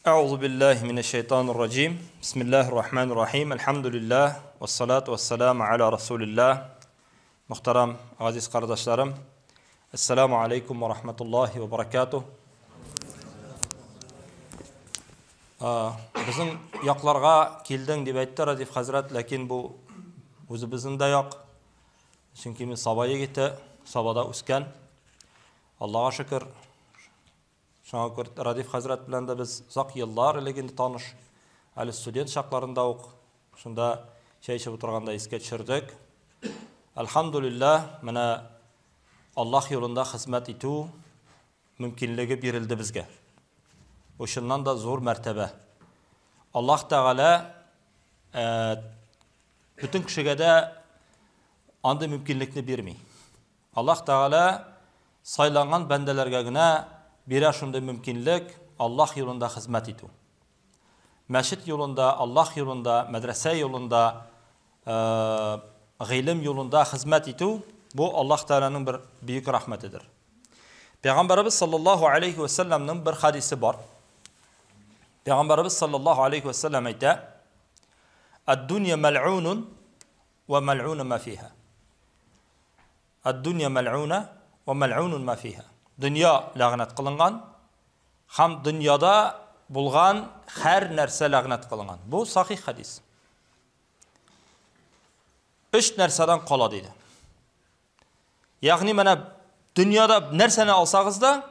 Euzu billahi mineşşeytanirracim. Bismillahirrahmanirrahim. Elhamdülillah ve salatu vesselamu ala Resulillah. Muhterem aziz kardeşlerim, Esselamu aleyküm ve rahmetullahi ve berekatuh. Bizim yaklarga kelдің деп айтты Радиф Hazret, lakin bu özümüzün de yok. Çünkü biz sabaya gitti, sabada üsken. Allah'a şükür. Şuna göre Radif Hazret bilen de biz uzak yıllar ileginde tanış. Ali student şaklarında ok. Şunda şey içip oturganda eske düşürdük. Elhamdülillah, mana Allah yolunda hizmet itu mümkünlüğü berildi bizge. Oşundan da zor mertebe. Allah Teala bütün kişiye de andı mümkünlükni bermey. Allah Teala saylangan bendelerge gine bire şunda mümkünlük Allah yolunda hizmet itu. Meşit yolunda, Allah yolunda, medrese yolunda, ilim yolunda hizmet itu, bu Allah Teala'nın bir büyük rahmetidir. Peygamberimiz sallallahu aleyhi ve sellem'nin bir hadisi var. Peygamberimiz sallallahu aleyhi ve sellem ayette: "Ed-dünya mel'unun ve mel'un ma fiha." Ed-dünya mel'una ve mel'unun ma fiha. Dünya lağnat kılıngan, ham dünyada bulgan her nerse lağnat kılıngan. Bu sahih hadis. Üç nerseden kala deydi. Yani mana dünyada nerseni alsağız da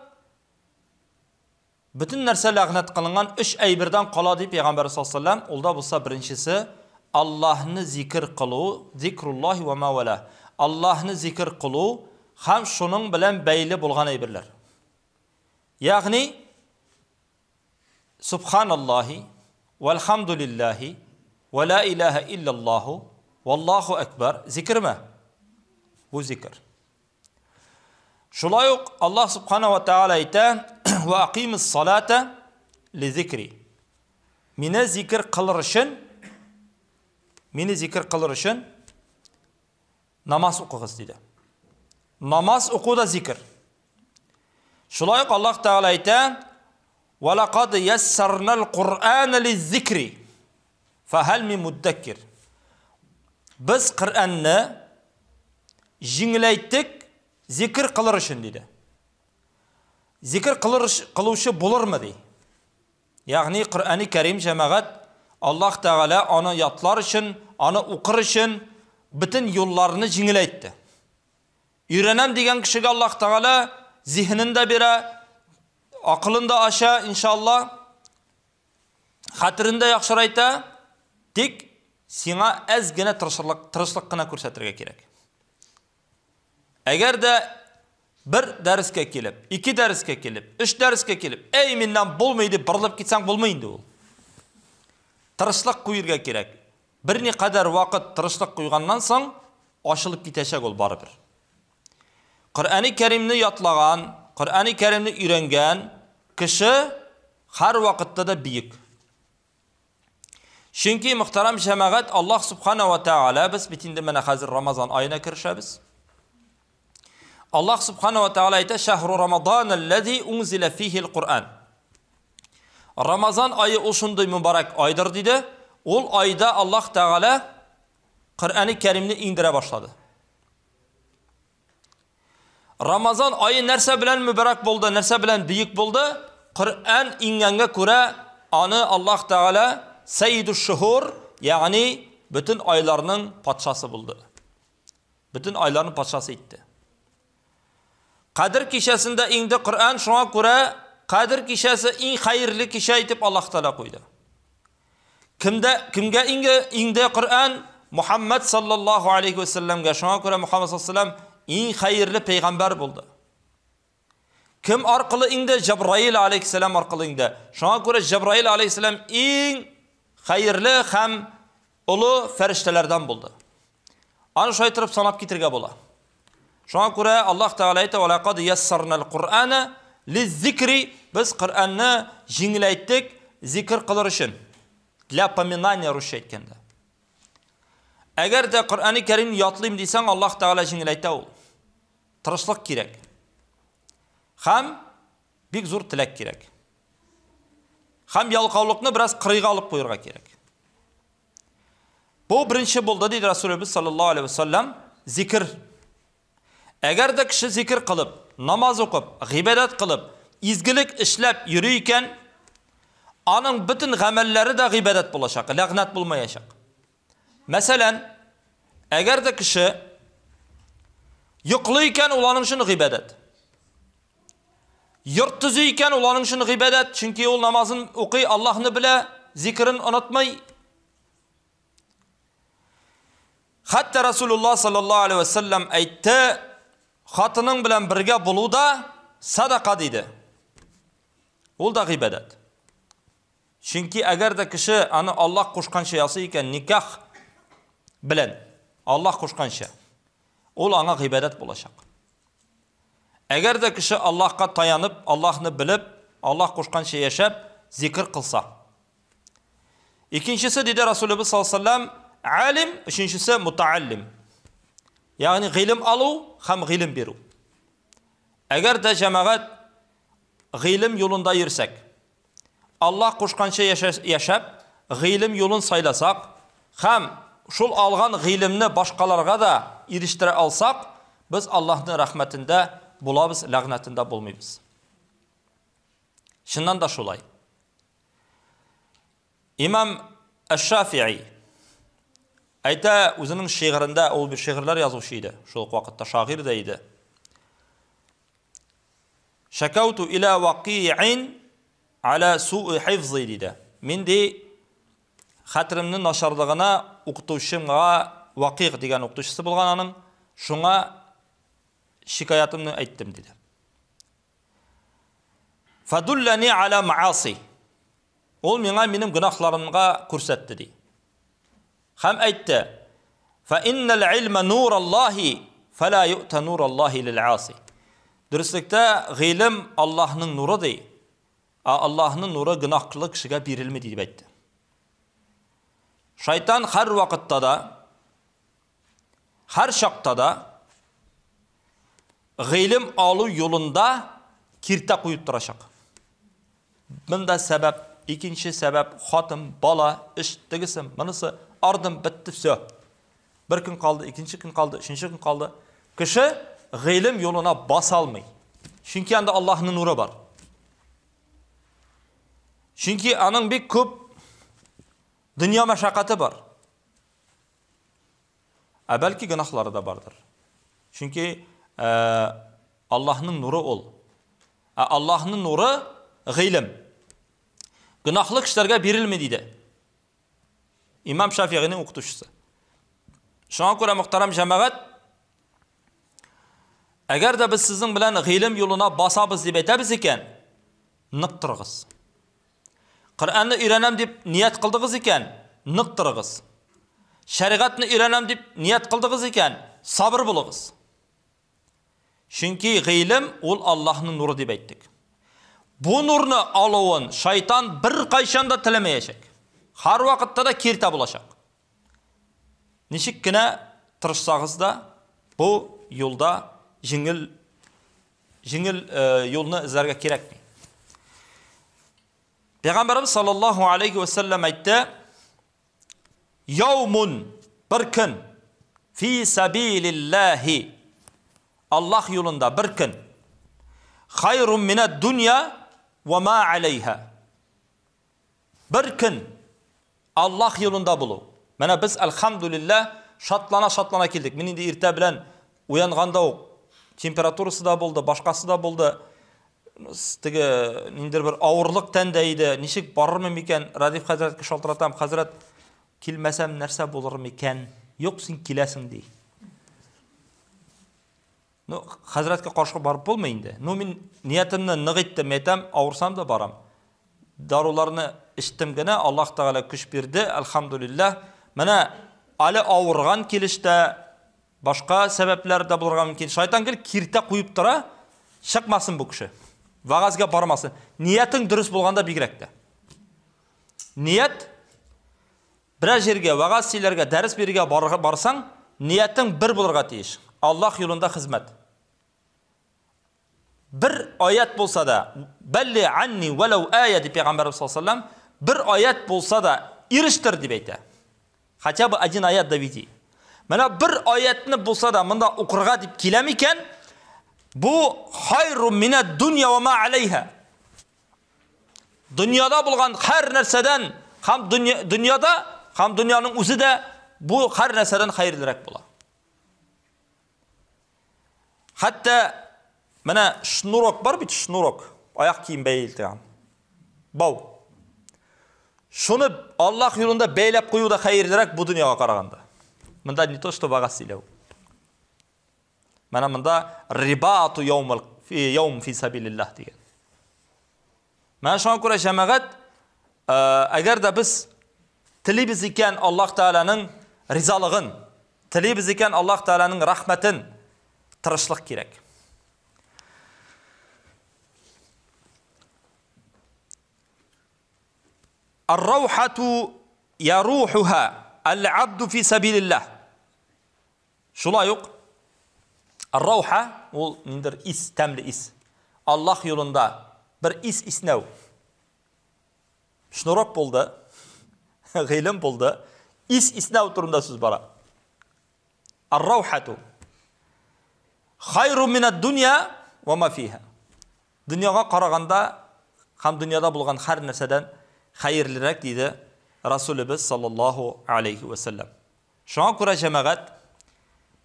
bütün nerse lağnat kılıngan üç aybirden kala deyip Peygamber sallallahu aleyhi ve sellem olda bulsa birincisi Allah'ını zikir kılı, zikrullahi ve ma vela. Allah'ını zikir kılı ham şunun bilen beyli bulgan aybirler. Yani Subhanallahi velhamdülillahi ve la ilahe illallahu vallahu ekber zikir mi? Bu zikir. Şulay yok Allah subhanahu ve teala ite ve akimis salate li zikri. Mine zikir kılır için namaz okuyuz dedi. Namaz oku da zikir. Şulay yok Allah Teala ite ve laqad yessarnal Kur'an li zikri fehel mi muddekir. Biz Kur'an'ı jinglayttık zikir kılır için dedi. Zikir kıluşu bulur mu dedi. Yani Kur'an-ı Kerim cemaat Allah Teala onu yatlar için, onu okur için bütün yollarını jinglayttı. Öğrenem degen kişiye Allah Teala zihninde bire, akılında aşağı inşallah, hatırında yakşırayta, dik sana ezgine tırışlıkkına körsetirge gerek. Eğer de bir derske kelip, iki derske kelip, üç derske kelip, ey minden bulmaydı, bırılıp gitsen bulmayındı ol. Tırışlık kuyurga gerek. Bir ne kadar vakit tırışlık kuygandan son, aşılıp gitecek ol baribir. Kur'an-ı Kerim'ni yatlagan, Kur'an-ı Kerim'ni öğrengen kişi her vakitte de büyük. Çünkü muhterem cemaat Allah subhanahu ve teala biz bitinde mena hazır Ramazan ayına kirişebiz. Allah subhanahu ve teala ite şehru Ramazanellezî unzile fihil Kur'an. Ramazan ayı olsundu mübarek aydır dedi. Ol ayda Allah Teala Kur'an-ı Kerim'ni indire başladı. Ramazan ayı nerse bilen mübarek buldu, nerse bilen büyük buldu. Kur'an ingenge kure anı Allah Teala Seyyid-ü Şuhur yani bütün aylarının patşası buldu. Bütün ayların patşası itti. Kadir kişisinde indi Kur'an şuna kure Kadir kişisi en hayırlı kişi etip Allah Teala koydu. Kimge indi Kur'an Muhammed sallallahu aleyhi ve sellem'ge şuna kure Muhammed sallallahu aleyhi ve sellem en hayırlı peygamber buldu. Kim arkalı indi? Cebrail aleyhisselam arkalı indi. Şuna göre Cebrail aleyhisselam en hayırlı hem ulu feriştelerden buldu. Anı şaytırıp sanap getirge bola. Şuna göre Allah Teala ite ve laqad yessarnal Kur'an'a li zikri biz Kur'an'ı jinglayttık zikir kılır için. La paminanya Rusça etkende. Eğer de Kur'an-ı Kerim yatlayayım deysen Allah Teala jinglayta ol. Tırışlık gerek. Hem bir zor tilek gerek. ham yalqovliqni biroz qirg'iga olib qo'yirga kerak. Bu birinchi bo'ldi deydi Rasululloh sallallohu alayhi vasallam, zikr. Agarda kishi zikr qilib, namoz o'qib, g'ibodat qilib, izgilik ishlab yuriykan, onun bütün amallari da g'ibodat bo'lacak, la'nat bo'lmayacak. Masalan, agarda kishi yuqlaykan, ularning uchun g'ibodat. Yurt tuzuykan, ularning uchun g'ibodat, chunki u namozini o'qiy, Allohni bila, zikrini unutmay. Hatta Rasululloh sallallohu alayhi vasallam aytdi, xotining bilan birga bo'luvda sadaqa dedi. U da g'ibodat. Chunki agarda kishi ani Alloh qo'shgancha yasa ekan, nikoh bilan Alloh qo'shgancha, u anga g'ibodat bo'lacak. Agarda kishi Allohga tayanib, Allohni bilib, Alloh qo'shgancha yashab, zikr qilsa. Ikkinchisi dedi Rasululloh sallallohu alayhi vasallam, alim, uchinchisi mutaallim. Ya'ni ilm olu ham ilm beru. Agarda jamoat ilm yo'lida yursak, Alloh qo'shgancha yashab, ilm yo'lini saylasak, ham shul algan ilmni boshqalarga da erishtira olsak, biz Allohning rahmatida bo'lamiz, la'natida bo'lmaymiz. Shundan da shulay. Imam Ash-Shafi'i ayta o'zining she'rida, u bir she'rlar yozuvchi edi. Shu vaqtda shoir edi. Shakawtu ila waqi'in ala su'i hifzi dedi. Men de xatrimning nasharligina o'qituvchimga Vaqi' degan o'qituvchisi bo'lganim, shunga shikoyatimni aytdim dedi. Fadullani ala ma'asi. Ol menga mening gunohlarimga ko'rsatdi dedi. Ham aytdi: "Fa innal ilma nurallohi fala yu'ta nurallohi lil 'asi." Durustlikda ilm Allohning nuridir. Allohning nuri gunohli kishiga berilmaydi deb aytdi. Shayton har vaqtda da, har shaqda da ilm olu yo'lunda kirta qo'yib turacak. Bunda sabab, ikinchi sabab xotin, bola, ish, tegisi, bunisi ardım bitti sö. Bir kun qoldi, ikkinchi kun qoldi, uchinchi kun qoldi. Kishi ilm yo'luna bosalmay. Chunki anda Allohning nuri bor. Chunki aning bir ko'p dunyo mashaqqati bor. Balki gunohlari da bordir. Chunki Allohning nuri ol. Allohning nuri ilm. Gunohli kishilarga berilmaydi dedi. İmam Shafi'ining o'qituvchisi. Shunga ko'ra muhtaram jamoat, agarda biz sizning bilan ilm yo'luna bosamiz deb aytamiz ekan, niqtirg'iz. Qur'onni o'rganam deb niyat qildingiz ekan, niqtirg'iz. Shariatni o'rganam deb niyat qildingiz ekan, sabr bo'ling'iz. Chunki ilm ol Allohning nuri deb aytdik. Bu nurni olovin shayton bir qachonda tilamayacak. Har vaqtda da kirta bo'lacak. Nishikkina tirishsag'izda bu yo'lda jingil yo'lni izlarga kerakmi? Payg'ambarimiz sallallohu alayhi vasallam aytdi: "Yawmun bir kun fi sabilillahi." Alloh yo'lida bir kun. Khayrun minad dunya va ma alayha. Bir kun Allah yo'lunda bo'lu. Mana biz alhamdulillah shatlana keldik. Men endi erta bilan uyanganda temperaturasi da bo'ldi, boshqasi da bo'ldi. Tigi nindir bir og'irlik tanda edi. Nishik borarmim ekan? Radif hazratga shaltiratam, hazrat kelmasam narsa bo'larmi ekan? Yo'q, sen kelasin dey. No, hazratga qarshi borib bo'lmaydi. No, men niyatimni nig'itdim, aytam, og'ursam da boram. Darularni ishtimgina Alloh taolo kuch berdi, alhamdulillah. Mana ali og'irgan kelishda boshqa sabablarda bo'lgan mumkin. Shayton kelib kirta qo'yib tura, chiqmasin bu kishi. Va'zga bormasin. Niyating durust bo'lganda bigrakda. Niyat bir yerga va'zchilarga dars berga borsang, niyating bir bo'lirga teyish. Alloh yo'lida xizmat. bir oyat bo'lsa da, balli anni walau aya deb payg'ambarimiz sollallohu alayhi vasallam bir oyat bo'lsa da erishtir deb aytadi. Хотя бы один oyat davidi. Mana bir oyatni bo'lsa da bunda o'qirga deb kelamikan, bu xayru minad dunya va ma alayha. Dunyoda bo'lgan har narsadan, ham dunyoda, ham dunyoning o'zida bu har narsadan xayrliroq bo'ladi. Hatta mana shnurok bor, bitta shnurok, oyoq kiyim bayilgan. Bow. Shuni Alloh yo'lida baylab qo'yuvda xayrliroq bu dunyoga qaraganda. Bunda не то что bag'asilav. Mana bunda ribatu yawm fi sabilillah degan. Mana shunga ko'ra jamoat agarda biz tilimiz ekan Alloh taolaning rizolig'in, tilimiz ekan Alloh taolaning rahmatin tirishlik kerak. Ar-rawhatu yaruhuha al-'abdu fi sabilillah. Shulay yo'q. Ar-rawha ul nindir is, tamli is. Alloh yo'lida bir isnav. Shnurok bo'ldi. G'ilim bo'ldi. Isnav turunda so'z bor. Ar-rawhatu xayrun minad dunya va ma fiha. Dunyoga qaraganda ham dunyoda bo'lgan har narsadan xayrliroq dedi Rasulimiz sallallohu alayhi va sallam. Shunga ko'ra jamoat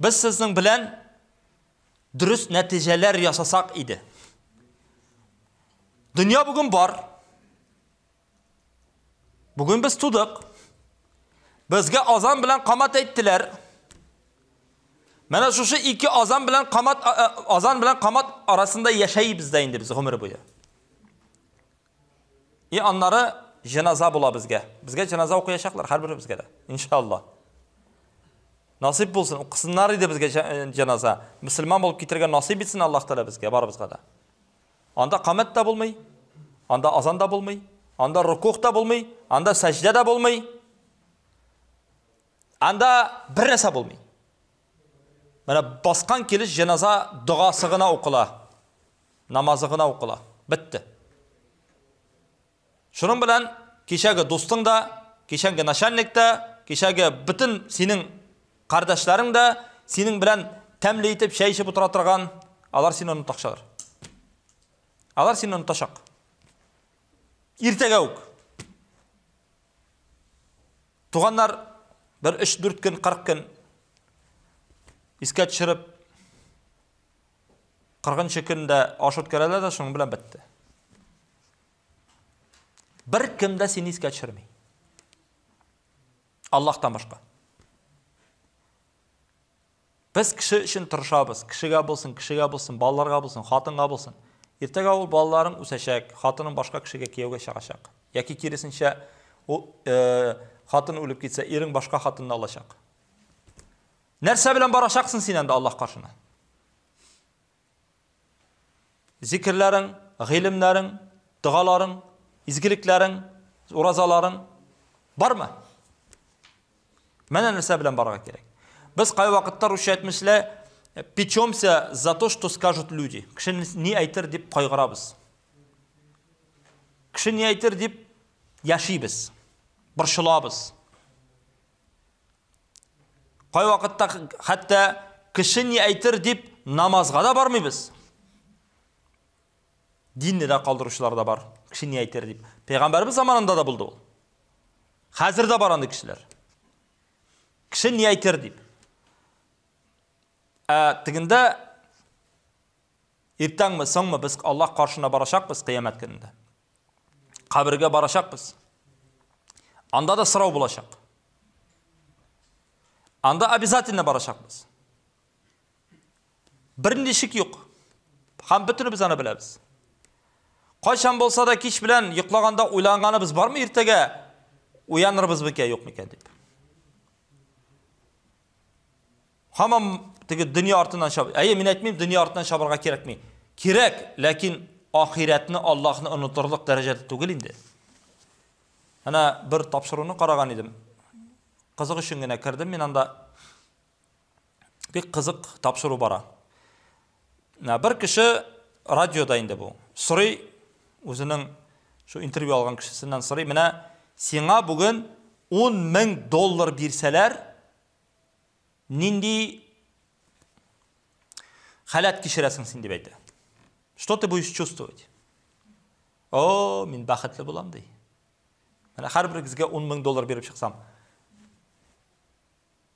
biz sizning bilan durust natijalar yasasak edi. Dunyo bugun bor. Bugun biz tudiq. Bizga azon bilan qamat aytdilar. Mana shu ikki azon bilan qamat orasida yashaymiz endi biz umr bo'yi. Onları janoza bo'la bizga. Bizga janoza o'qiyashaqlar har birimizga da. Inshaalloh. Nasib bo'lsin, o'qisinlar edi bizga janoza. Musulmon bo'lib ketirgan nasib etsin Alloh taolo bizga, baribizga da. Onda qamatda bo'lmay, onda azonda bo'lmay, onda rukuhda bo'lmay, onda sajdada bo'lmay, onda bir narsa bo'lmay. Mana bosqan kelish janoza duosig'ina o'qila, namozig'ina o'qila. Bitti. Shuning bilan kechagi do'stingda, kechagi nashanlikda, kechagi butun sening qardoshlaringda sening bilan tamli etib shayishib o'tira turgan alar seni unutaqshalar. Alar seni unutashaq. Ertaga o'q. Tug'anlar bir 3-4 kun, 40 kun iska tushirib 40-kunda osh o'tkazadilar, shuning bilan bitdi. Bir kimda seni iska tushirmay. Allohdan boshqa. Biz kishi uchun tirishamiz. Kishiga bo'lsin, bolalarga bo'lsin, xotinga bo'lsin. Ertaga ol bolalaring o'sashak, xotining boshqa kishiga kuyovga shaqashaq. Yoki kirisincha u xotin o'lib ketsa, ering boshqa xotinni olashaq. Narsa bilan borashaqsin sen endi Alloh qarshina. Zikrlaring, g'ilmlaring, duolaring, izgiliklaring, urazalaring bormi? Mana narsa bilan borga kerak. Biz qay vaqtda rushaytmishlar, pechomsa за то, что скажут люди. Kishi ne aytir deb qayg'uramiz. Kishi ne aytir deb yashaymiz. Bir shilamiz. Qay vaqtda hatto kishi ne aytir deb namozga da bormaymiz. Dinni da qoldirishlar da bor. Kishi ne aytir deb. Payg'ambarimiz zamonida da bo'ldi u. Hozirda borandi kishilar. Kishi ne aytir deb. Tiginda ertangmi, so'ngmi biz Alloh qarshina borashaqmiz qiyomat kunida. Qabrga borashaqmiz. Anda da so'rov bo'lashaq. Anda обязательно borashaqmiz. Bir nishik yo'q. Ham bitini biz ana bilamiz. Qachon bo'lsa da kech bilan yiqlaganda o'ylanganimiz bormi ertaga uyanirmizmi-ki yo'qmi-ki deb. Hamma dunyo ortidan shab. Men aytmayman dunyo ortidan shabrga kerakmi? Kerak, lekin oxiratni Allohni unuturlik darajada tugil endi. Ana bir topshiriqni qaragan edim. Qiziq uchungina kirdim. Men anda bir qiziq topshiruv bor. Bir kishi радиода инде бу. Сұрый, өзінің şu интервью алған кішісінен сұрый, міне, сеңа бүгін $10,000 берселер, нинди халат кешіресің сен деп айтты. Что ты будешь чувствовать? О, мен бақытлы болам дей. Міне, әрбір кізге $10,000 беріп шықсам.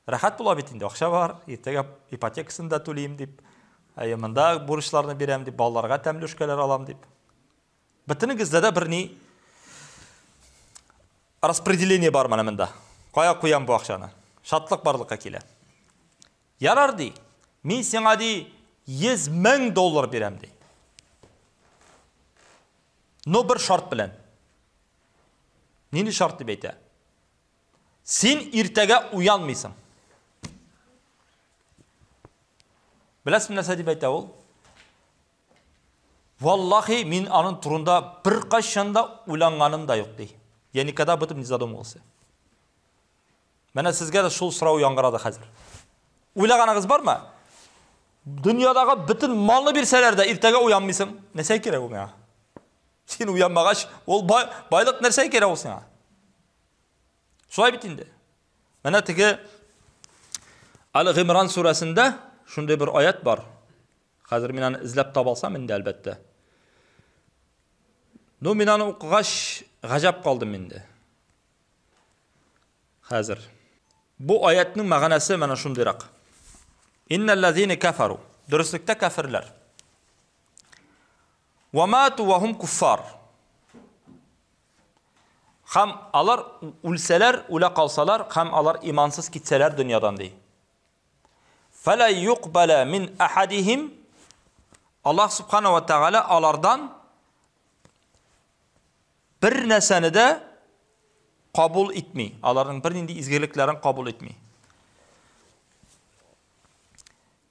Рахат бола бетінде, ақша бар, ертеге ипотекасын да төлейім деп, мында борышларны берем деп, балаларға тәмлешкелер алам деп. Бітінің кізде де бір не распределение бар мана мында. Қоя қоям бұл ақшаны. Шатлық барлыққа келе. Ярар дей, мен сеңа дей $100,000 берем дей. Но бір шарт білен. Нені шарт деп айта? Сен ертеге уянмайсың. Білесің нәрсе деп айта ол? Валлахи, мен анын турында бір қашанда уйланғаным да жоқ дей. Я никогда об этом не задумывался. Мәне сізге де шул сұрау яңғырады қазір. Уйлағаныңыз бар ма? Дүниядағы бүтін малны берселер де ертеге уянмайсың. Нәрсе керек ол мені? Сен уянмағаш, ол байлық нәрсе керек ол сен? Солай бітінде. Мәне тіге Әл-Ғимран сүрәсінде шундай бір аят бар. Қазір мен аны ізләп табалсам енді әлбәтті. Но мен аны оқығаш ғажап қалдым менде. Қазір. Бұл аятның мағанасы мәна шундайрақ. Инналлазина кафару. Дұрыслықта кафирлер. Вамату вахум куффар. Хам алар үлселер, үлә қалсалар, хам алар имансыз кетселер дүниядан дей. Фәлә юқбала мин ахадихим. Аллах субхана ва тағала алардан bir nəsəni də qabul etmey. Onların bir nindi izgirliklərini qabul etmey.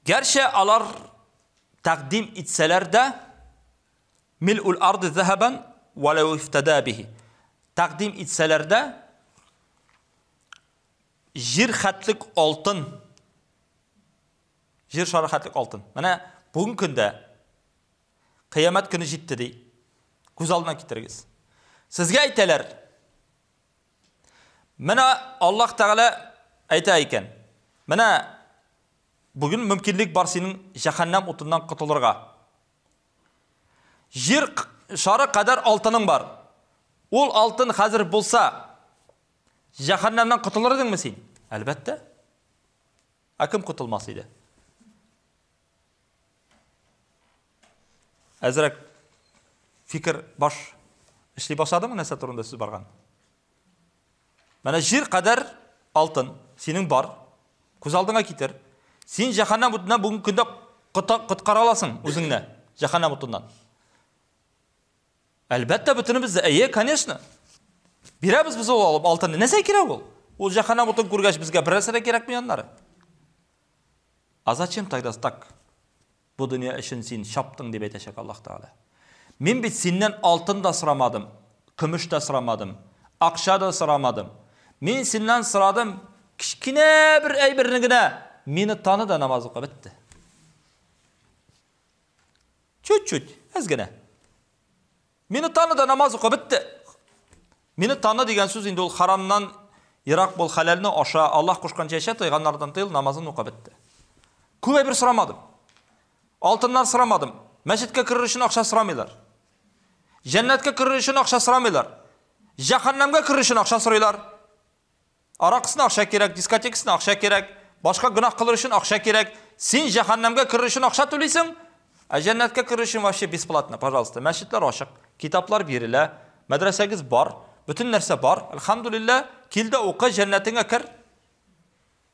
Gerçi alar təqdim etsələr də mil'ul ardı zəhəbən və ləv iftədə bihi. Təqdim etsələr də jir xətlik altın, jir şarı xətlik altın. Mənə bugün kündə qiyamət günü жетті dey. Көз алдына кетіргіз. Sizge ayteler. Mena Allah Teala ayta ekan. Mena bugün mümkinlik var senin cehennem otundan qutulurga. Jir şarı kadar altının var. Ol altın hazır bulsa cehennemden qutulurdun mu sen? Elbette. Akim qutulmasıydı. Azrak fikir baş İşli başladı mı nese turunda siz bargan? Mana jir kadar altın senin var. Көз алдыңа кетер. Сен жаһаннам отынан бүгінгі күнде құтқара аласың өзіңне жаһаннам отынан. Әлбәттә бүтінімізді, конечно. Береміз біз ол алтынны. Нәрсе керек ол? Ол жаһаннам отын көргәч бізге бір нәрсе керек ме яннары? А зачем тогда так? Bu dünya için sen şaptın diye teşekkür Allah Teala. Men bit senden altın da sıramadım, gümüş de sıramadım, akşa da sıramadım. Men senden sıradım, kichkine bir aybirligine meni tanı da namaz o'qib bitti. Çut, azgina. Meni tanı da namaz o'qib bitti. Meni tanı degan so'z endi ol haramdan yiroq bo'l, halalni osha, Allah qo'shgancha yasha, to'yganlardan tiyil, namazini o'qib bitti. Ko'p bir sıramadım. Altınlar sıramadım. Mescitke kirir için akşa sıramaylar. Cennetke kirir için akşa sıramaylar. Cehennemge kirir için akşa sıraylar. Arakısına akşa gerek, diskotekisine akşa gerek, başka günah kılır için akşa gerek. Sen cehennemge kirir için akşa tüleysin. Cennetke kirir için vahşi besplatna, пожалуйста. Mescitler aşık, kitaplar birile, medresegiz var, bütün nerse var. Elhamdülillah, kilde oku cennetine kir.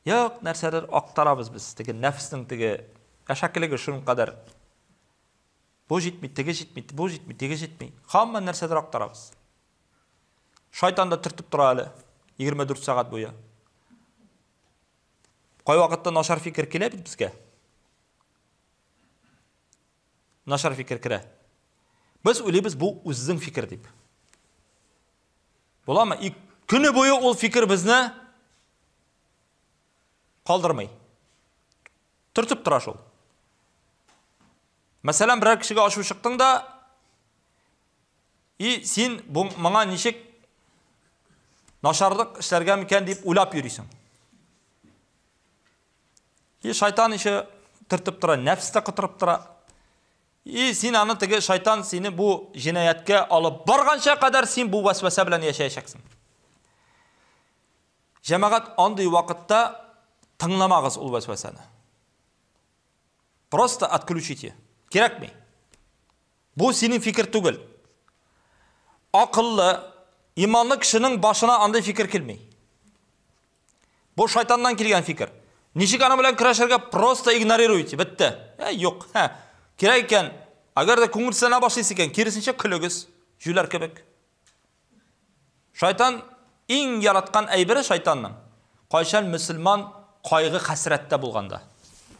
Yok, nerseler aktarabız biz. Teki nefsinin teki şakilegi şunun kadar. Bu jitmeydi, tege jitmeydi, bu jitmeydi, tege jitmeydi. Hamma nerseler aktarabız. Şeytan da tırtıp duralı 24 saat boyu. Qoy vaqtda nashar fikir keladi bizga. Nashar fikir kira. Biz o'ylaymiz bu o'zing fikir deb. Bo'ladimi? Kuni bo'yi ol fikir bizni qoldirmay. Turtib tura shol. Мәсәлән, birәр кешегә ашу чыктың да, син моңа ничек нашарлык эшләргә микән дип уйлап йөрисең. Шайтан ише тыртып тора, нәфс тә кытырып тора. Син аны теге шайтан сине бу җинаятькә алып барганча кадәр син бу васваса белән яшәячәксең. Җәмәгать, андый вакытта тыңламагыз ул васвасаны. Просто отключите. Кирәкми. Бу синең фикер түгел. Акыллы, иманлы кешенең башына андый фикер килми. Бу шайтаннан килгән фикер. Ничек аны белән көрәшергә просто игнорируйте. Бетте. Юк. Кирәк икән, агар да күңелсенә башлыйсыз икән, киресенчә көлегез, җүләр кебек. Шайтан иң яраткан әйбере шайтанның. Кайчан мөселман кайгы хәсрәттә булганда.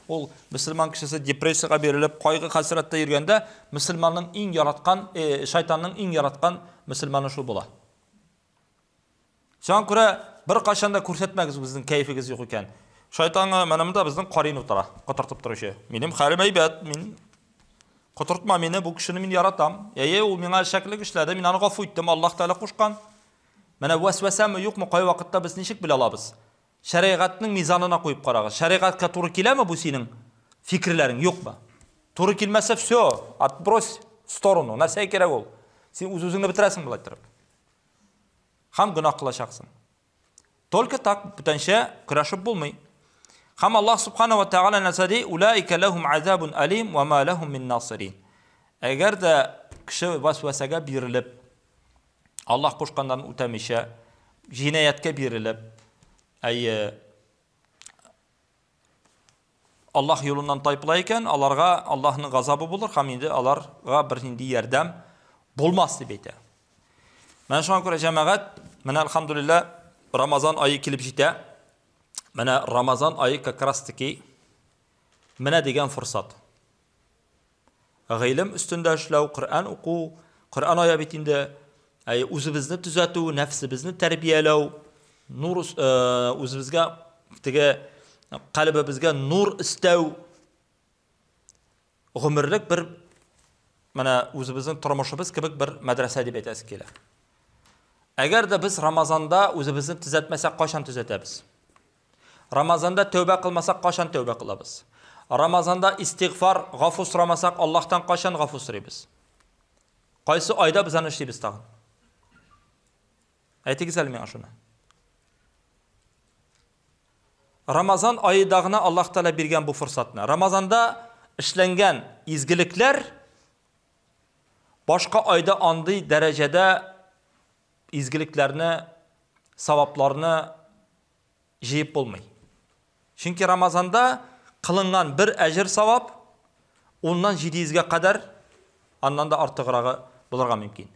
Ул мөселман кешесе депрессиягә бирелеп, кайгы хәсрәттә йөргәндә, мөселманның иң яраткан, шайтанның иң яраткан мөселманы шул була. Шуңа күрә бер кайчан да күрсәтмәгез безнең кайфыгыз юк икән. Шайтанга менә безнең карин утыра, кытыртып торучы. Минем хәлем әйбәт, мин кытыртма мине, бу кешене мин яратам. Ул миңа шәклек эшләде, мин аны гафу иттем, Аллаһ Тәала кушкан. Менә васвасамы юкмы, кай вакытта без ничек белә алабыз? Шәригатьнең мизанына куеп карагыз. Шәригатькә туры киләме бу синең фикерләрең, юкмы? Туры килмәсә, всё, отбрось в сторону. Нәрсә кирәк ул? Син үз-үзеңне битерәсең булай торып. Һәм гынаһ кылачаксың. Только так бүтәнчә көрәшеп булмый. Һәм Аллаһ Субханаһу ва Тәгалә нәрсәди: "Улаика лахум азабун алим ва ма лахум мин насирин." Әгәр дә кеше васвасага бирелеп, Аллаһ кушкандан үтәмичә, җинаятькә бирелеп, Аллаһ юлыннан тайпыла икән, аларга Аллаһның газабы булыр, һәм инде аларга бер нинди ярдәм булмас дип әйтә. Менә шуңа күрә җәмәгать, менә алхамдулилlah, Рамазан айы килеп җитә. Менә Рамазан айы как раз таки менә дигән форсат. Гыйлем өстендә эшләү, Коръан уку, Коръан ая бит инде үзебезне төзәтү, нәфсебезне тәрбияләү, нур үзебезгә теге калбыбызга нур истәү, гомерлек бер менә үзебезнең тормышыбыз кебек бер мәдрәсә дип әйтәсе килә. Әгәр дә без Рамазанда үзебезне төзәтмәсәк, кайчан төзәтәбез? Рамазанда тәүбә кылмасак, кайчан тәүбә кылабыз? Рамазанда истигъфар, гафу сорамасак, Аллаһтан кайчан гафу сорыйбыз? Кайсы айда без аны эшлибез тагын? Әйтегез әле миңа шуны. Рамазан айыдагына Аллаһ Тәала биргән бу форсатны. Рамазанда эшләнгән изгелекләр башка айда андый дәрәҗәдә изгелекләрне, савапларны җыеп булмый. Чөнки Рамазанда кылынган бер әҗр савап оннан 700-гә кадәр, аннан да артыграгы булырга мөмкин.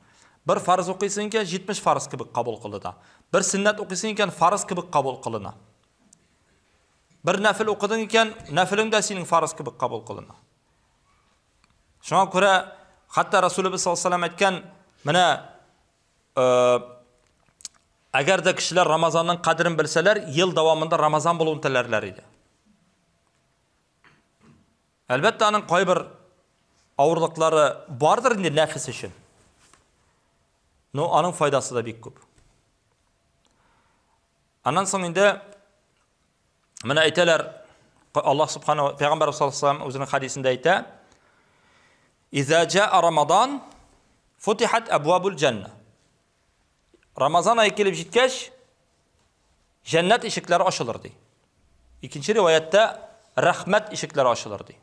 Бер фарыз укыйсың икән 70 фарыз кебек кабул кылына. Бер сөннәт укыйсың икән фарыз кебек кабул кылына. Бер нәфил укыдың икән, нәфилең дә синең фарыз кебек кабул кылына. Шуңа күрә хәтта Расулыбыз саллаллаһу алейһи ва саллям әйткән, менә әгәр дә кешеләр Рамазанның кадерен белсәләр, ел дәвамында Рамазан булуын теләрләр иде. Әлбәттә, аның кайбер авырлыклары бардыр инде нәфис өчен. Но аның файдасы да бик күп. Аннан соң инде менә әйтәләр, Аллаһ Субханаһу, Пәйгамбәр саллаллаһу алейһи ва саллям үзенең хадисендә әйтә: "Иза җаа Рамадан, футихат абвабул җанна." Рамазан айы килеп җиткәч, җәннәт ишекләре ачылыр ди. Икенче риваяттә рәхмәт ишекләре ачылыр ди.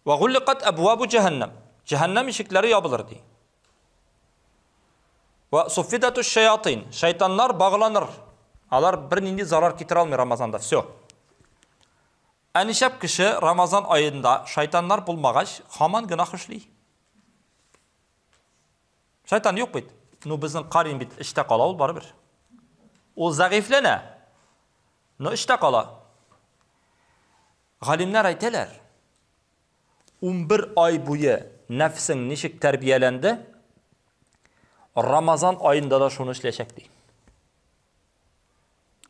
Ва гулликат абвабу җаһаннам. Җаһаннам ишекләре ябылыр ди. Ва суфидату шаятин. Шайтаннар багланыр. Алар бер нинди зарар китерә алмый Рамазанда. Всё. Әнишәп кеше Рамазан айында шайтаннар булмагач, һаман гынах эшли. Шайтан юк бит. Ну безнең карин бит эштә кала ул барыбер. Ул зәгыйфләнә. Ну эштә кала. Галимнәр әйтәләр, 11 ай буе нәфсең ничек тәрбияләнде, Рамазан айында да шуны эшләячәк ди.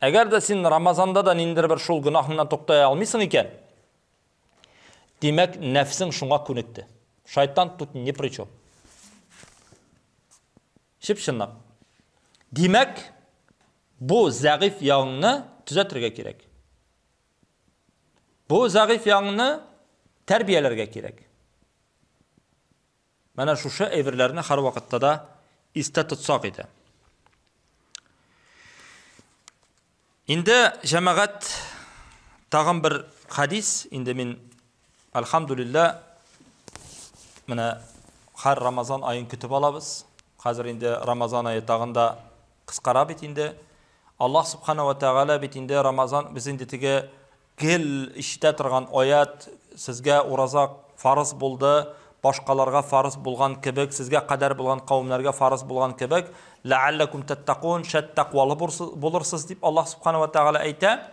Әгәр дә син Рамазанда да ниндер бер шул гынахыңнан токтай алмыйсың икән, Demek nefsin şuna künükti. Şeytan тут ни при чем. Şıpşınlap. Demek bu zayıf yanını düzelttirge gerek. Bu zayıf yanını terbiyelerge gerek. Mana şu evirlerini her vakitte da iste tutsak idi. Indi cemaat tağın bir hadis, indi min elhamdülillah mana her Ramazan ayın kütüp alabız. Hazır indi Ramazan ayı tağında kısqara bitindi. Allah subhanahu wa ta'ala bitindi Ramazan biz indi tige gel işte turgan ayat sizge urazaq farz buldu. Başqalarga farz bulgan kebek, sizge kadar bulgan kavimlerge farz bulgan kebek, la'allakum tattaqun, şat taqvalı bulursiz dip Allah subhanahu wa ta'ala ayta.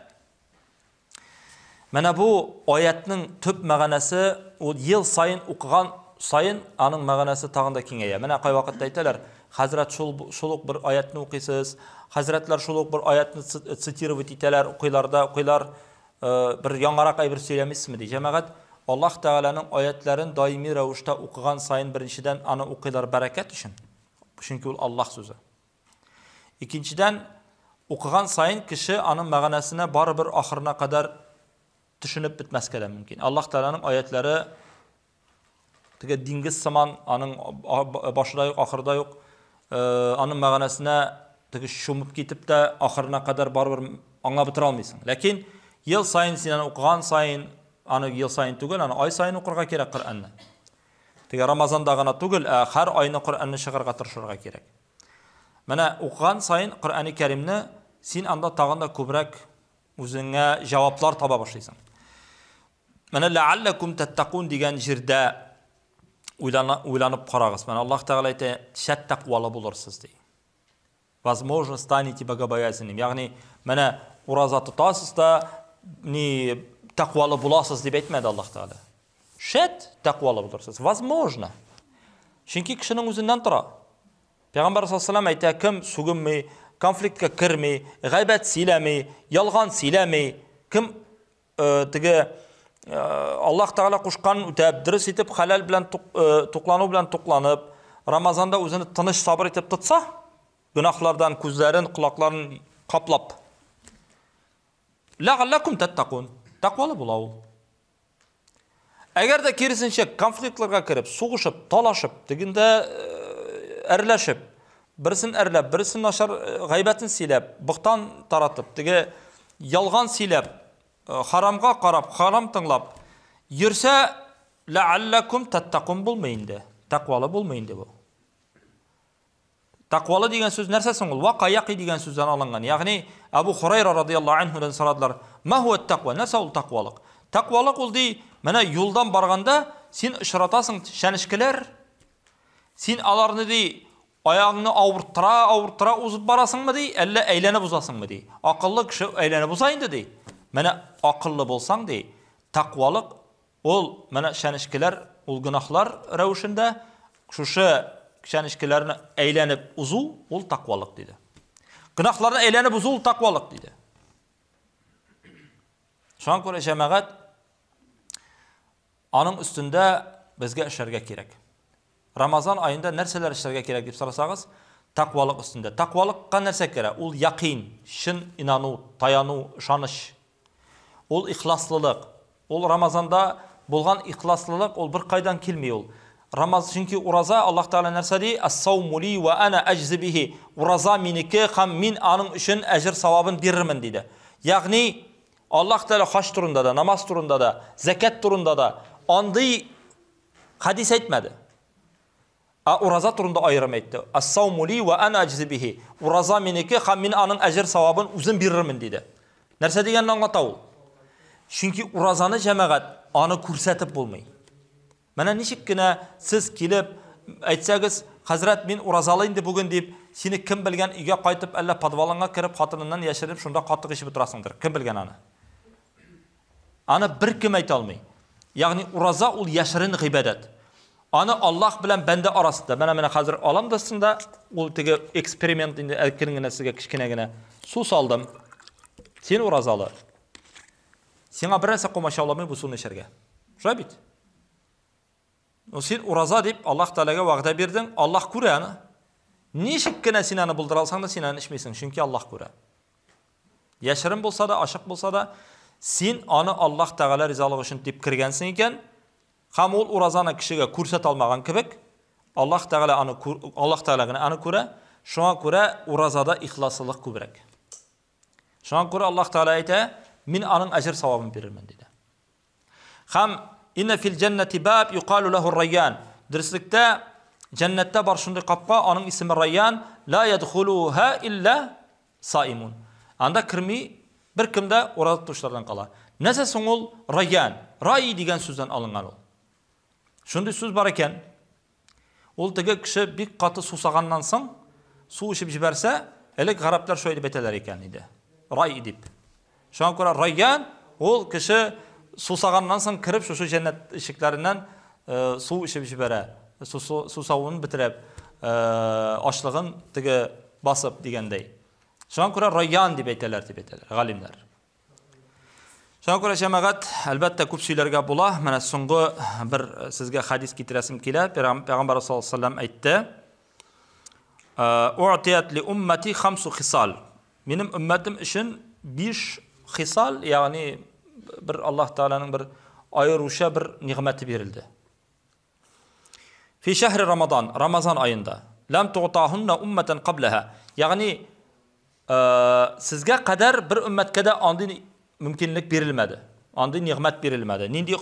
Mana bu ayatning tüp ma'nası o yıl sayın okugan sayın anın ma'nası tağında kengeye. Mana qay vaqtda aytalar, Hazrat şuluq bir ayatni okuysiz, Hazratlar şuluq bir ayatni sitirovit etalar, okuylar bir yangarak ay bir söylemişsizmi diye. Cemaat Allah Teala'nın ayetlerin daimi ravuşta okugan sayın birinciden ana okuylar bereket için. Çünkü o Allah sözü. İkinciden okugan sayın kişi anın mağanasına baribir ahırına kadar düşünüp bitmezke de mümkün. Allah Teala'nın ayetleri dingiz zaman anın başında yok, ahırda yok. Anın mağanasına şumup gitip de ahırına kadar baribir anga bitir almıyorsun. Lakin yıl sayın sinan okugan sayın anı yıl sayın tugul, anı ay sayın okurga kerek Kur'an'ı. Tege Ramazan'da gana tugul, her ayını Kur'an'ı şıqırga tırşırga kerek. Mana okugan sayın Kur'an-ı Kerim'ni sen anda tağında kubrak üzerine cevaplar taba başlaysın. Mana la'allakum tattaqun degan jirde uylanıp qarağız. Mana Allah Teala ayta şat taqvalı bulursiz dey. Возможно, станете богобоязненным. Yani mana urazat tutasız da ni takvalı bulasız diye etmedi Allah Teala. Şet takvalı bulursunuz. Возможно. Çünkü kişinin üzerinden tura. Peygamber sallallahu aleyhi ve sellem ayta kim sugunmi, konflikte kirmi, gıybet silemi, yalgan silemi, kim Allah Teala kuşkan ütep, dürüst etip halal bilen tuklanıp, Ramazanda özünü tınış sabır etip tutsa, günahlardan gözlerin, kulakların kaplap. La'allakum tattaqun. Takvalı bulav. Eğer de kerisinçe konfliktlarga kirip, soğuşup, talaşıp, diginde erleşip, birisin erlep, birisin aşar gaybetin silep, bıktan taratıp, dige yalgan silep, haramga qarap, haram tınlap, yürse la'allakum tattaqun bulmayındı. Takvalı bulmayındı bu. Takvalı degan söz nersesin ol? Vaqayaqi degan sözden alıngan. Yani Abu Hurayra radıyallahu anhu'dan soradılar. Ma huwa takva? Nerse ol takvalık? Takvalık ol dey, mana yoldan barganda sen ışratasın şanışkiler. Sen alarını dey, ayağını avurttıra uzup barasın mı dey, elle eylene buzasın mı dey. Akıllı kişi eylene buzayındı dey. Mana akıllı bolsan dey, takvalık ol mana şanışkiler, ol günahlar ravuşunda şuşu kişanişkilerini eğlenip uzu, ol takvalık dedi. Günahlarını eğlenip uzu, ol takvalık dedi. Şu an göre cemaat, anın üstünde bizge işlerge gerek. Ramazan ayında nerseler işlerge gerek deyip sorasağız, takvalık üstünde. Takvalıkka nerse gerek? Ol yakin, şın inanu, tayanu, şanış. Ol ihlaslılık. Ol Ramazanda bulgan ihlaslılık, ol bir kaydan kelmiyor ol. Ramazan çünkü uraza Allah Teala nerse dey, "Es-savmu li ve ana eczi bihi." Uraza minike ham min anın için ecir savabın birimin dedi. Yani Allah Teala haç turunda da, namaz turunda da, zekat turunda da andı hadis etmedi. Uraza turunda ayrım etti. "Es-savmu li ve ana eczi bihi." Uraza minike ham min anın ecir savabın uzun birimin dedi. Nerse deganini anlatau. Çünkü urazanı cemaat anı kursatip bulmayı. Mana nişikkina siz kelip aytsangiz, "Hazrat men urazalayındı bugün" deyip, seni kim bilgen uyga qaytib alla podvalanga kirib xotiningdan yashirib shunda qattiq ishib o'tirasingdir. Kim bilgen ani? Ani bir kim ayta olmay. Ya'ni uraza ul yashirin ibodat. Ani Allah bilan banda orasida. Mana hozir olamdasында ul tege eksperiment indi erkinigina sizga kichkinagina suv soldim. Sen urazalı. Sena bir narsa qo'masha olmay bu suvni ishirga. Şöyle bit. O sen uraza deyip Allah Teala'ga va'da berdin, Allah ko'ra ani. Nechikgina sen ani buldira olsang da sen ani ichmaysan, chunki Allah ko'ra. Yashirin bo'lsa da, ochiq bo'lsa da, sen ani Allah Teala rizoligi uchun deb kirgansan ekan, ham ol urazani kishiga ko'rsata olmagan kibik, Allah Teala'ga ani ko'ra, shunga ko'ra urazada ixloslik ko'proq. Shunga ko'ra Allah Teala ayta, men aning ajr savobini berarman dedi. Ham inna fil jannati bab yuqalu lahu ar-rayyan. Dirslikda jannatda bor shunday qapqa, aning ismi Rayyan, la yadkhuluha illa saimun. Anda kirmay bir kimda uroza tutuvchilardan qala. Nasa so'ngul Rayyan, Ray degan so'zdan olingan u. Shunday so'z bor ekan, ol tege kishi bir qati susagandan so'ng suv ichib jibarsa, elak g'arablar sho'y deb aytalar ekan edi. Ray deb. Shunga ko'ra Rayyan ol kishi susagandan so'ng kirib shu jannat eshiklaridan suv ichib jibara, susavini bitirib, ochlig'in tege bosib deganday. Shunga ko'ra Rayyan deb aytalar g'alimlar. Shunga ko'ra jamoat albatta ko'p so'zlarga bo'la. Mana so'nggi bir sizga hadis keltirasim keladi. Payg'ambar sollallohu alayhi vasallam aytdi: "U'tiyat li ummati 5 xisal." Mening ummatim uchun 5 xisal, ya'ni bir Allah Teala'nın bir ayıruşa bir ni'meti verildi. Fi şehri Ramazan ayında. Lam tu'tahunna ummatan qablaha. Yani sizge kadar bir ümmetkede de andın mümkünlük verilmedi. Andın ni'met verilmedi. Nindi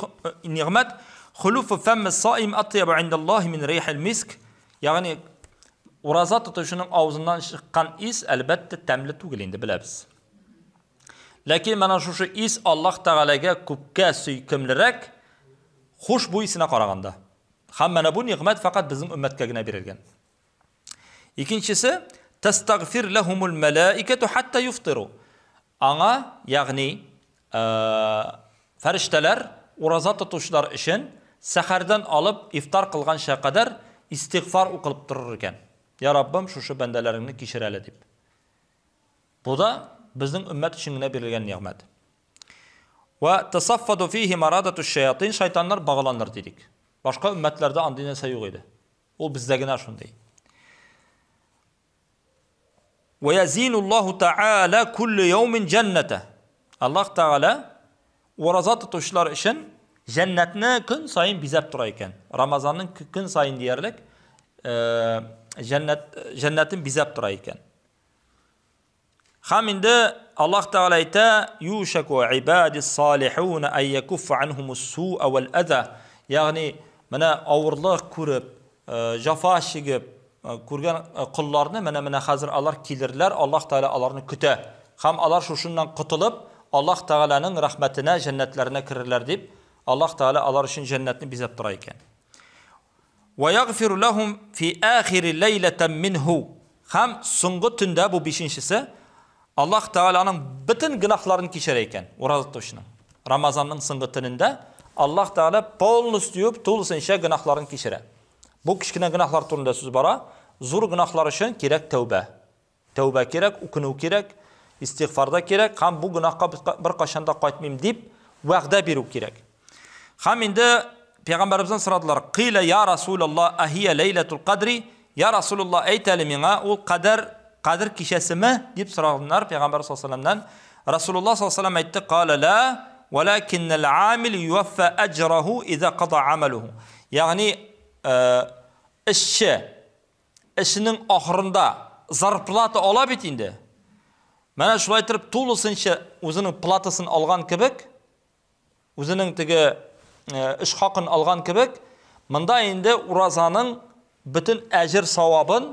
ni'met hulufu femmi saim atyabu indallahi min rihil misk. Yani urazat tutuşunun ağzından çıkan is elbette temli tugilindi biliriz. Lakin mana şu is Allah Teala'ga ko'pga suykimliroq xushbo'y isine qaraganda. Ham mana bu ni'mat faqat bizning ummatgagina berilgan. İkincisi, tastagfir lahumul malaikatu hatta yuftiru. Anga, ya'ni farishtalar urazat tutuvchilar uchun sahardan olib iftar qilgancha qadar istig'for o'qilib turar ekan. Ya Rabbim şu bandalaringni kechirali deb. Bu da bizning ummat uchungina berilgan ni'mat. Va tasaffadu fihi maradatu shayatin, shaytonlar bog'lanır dedik. Boshqa ummatlarda anday narsa yo'q edi. U bizdagina shunday. Va yazinullohu ta'ala kulli yawmin jannata. Allah Teala urazat tutuvchilar uchun jannatni kun sayin bizab turar ekan. Ramazonning kun sayin deyarlik jannatni bizab turar ekan. Haminde Allah Teala ayta yushaku ibadis salihun ay yakuffa anhumus su'a wal adha. Yani mana avurliq ko'rib, jafo chekib ko'rgan qullarni mana hozir ular kelirlar, Allah Teala ularni kuta. Ham ular shundan qutulib Allah Teala'nın rahmetine, jannatlarına kirirler deb Allah Teala ular uchun jannatni bizab turar ekan. Wa yaghfiru lahum fi akhir laylatan minhu. Ham so'nggi tunda bu 5-inchisi Allah Teala'nın bütün günahlarını kechirar ekan. Uroza tutishning. Ramazonning so'nggi tunida Allah Teala polnustyup to'lisincha günahlarını kechirar. Bu kichkina günahlar turida so'z bora, zo'r günahlar uchun kerak tavba. Tavba kerak, ukunu kerak, istig'forda kerak, ham bu gunohga bir qachonda qaytmayman deb va'da beru kerak. Ham endi payg'ambarimizdan so'radilar: "Qila ya Rasululloh, ahiya laylatul qadri?" Ya Rasululloh aytali menga, u Qadr kechasimi deb so'radilar payg'ambar sollallohu alayhi vasallamdan. Rasululloh sollallohu alayhi vasallam aytdi: "Qala la, walakinnal amil yuwaffa ajrahu idza qada amaluhu." Ya'ni ishining oxirida zarplata olib etindi. Mana shulay turib to'lisincha o'zining platasini olgan kibik, o'zining tigi ish haqini olgan kibik, menda endi urozaning bütün ajr savobin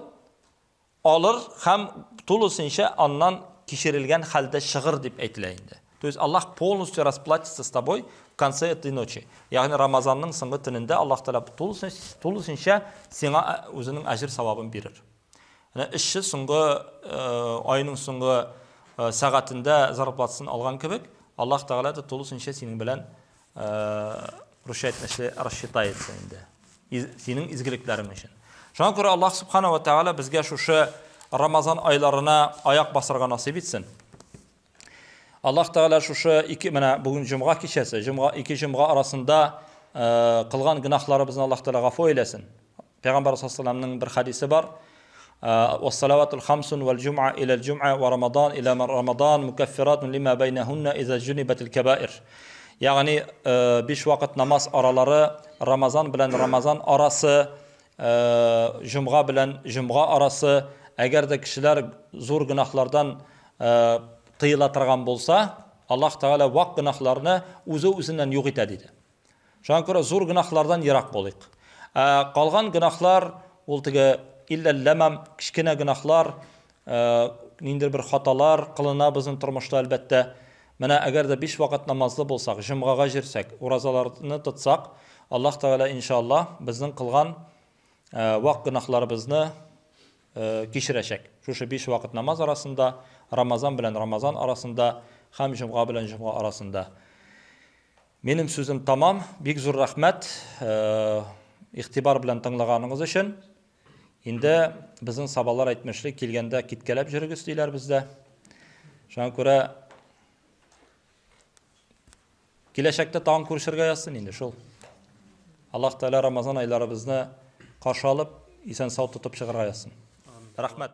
alır, hem to'lisincha ondan kechirilgan halda shig'ir deb aytilaydi. То есть Allah полностью расплатится с тобой в конце этой ночи. Yani Ramazanның so'nggi tunida Allah Taala to'lisincha senga o'zining ajr savobini berir. Yani ishchi so'nggi oyning so'nggi soatida zarplatsini olgan kibik, Allah Taala da to'lisincha sening bilan рассчитается endi. Sening izgiliklaring uchun. Shunga ko'ra Allah subhanahu va taala bizga shu Ramazan oylarına ayak basırga nasip etsin. Allah Teala şu iki mana bugün cuma kechasi, iki cuma arasında qilgan gunohlarimizni Alloh taolo g'afo eylesin. Payg'ambar sollallohu alayhi vasallamning bir hadisi bor. "Was-salavatul khamsun wal jum'a ila al-jum'a wa Ramadan ila Ramadan mukaffiratun lima baynahunna idza junibatil kaba'ir." Ya'ni 5 vaqt namoz oralari, Ramazon bilan Ramazon orasi, jum'a bilan jum'a orasi, agarda kishilar zo'r gunohlardan tiyilatirgan bo'lsa, Alloh taolo vaq gunohlarni o'zi-o'zidan yo'q etadi dedi. Shunga ko'ra zo'r gunohlardan yiroq bo'laylik. Qolgan gunohlar o'ltiga illallamam kichkina gunohlar, nindir bir xatolar qilina bizning turmushda albatta. Mana agarda 5 vaqt namozli bo'lsak, jumg'aga jirsak, ro'zalarni tutsak, Alloh taolo inshaalloh bizning qilgan vaq gunohlarimizni kechiracak. Shu 5 vaqt namoz orasida, Ramazon bilan Ramazon orasida, ham jumg'a bilan jumg'a orasida. Mening so'zim tamom. Bek zo'r rahmat ig'tibor bilan tinglaganingiz uchun. Endi bizning savollar aytmoqchilik kelganda ketkalab yurig'iz deylar bizda. Shunga ko'ra kelajakda tong ko'rishirga yazsin endi shu. Alloh taolo Ramazon oylarimizni qarshi olib, eson sog' tutib chiqarga yazsin. Rahmat.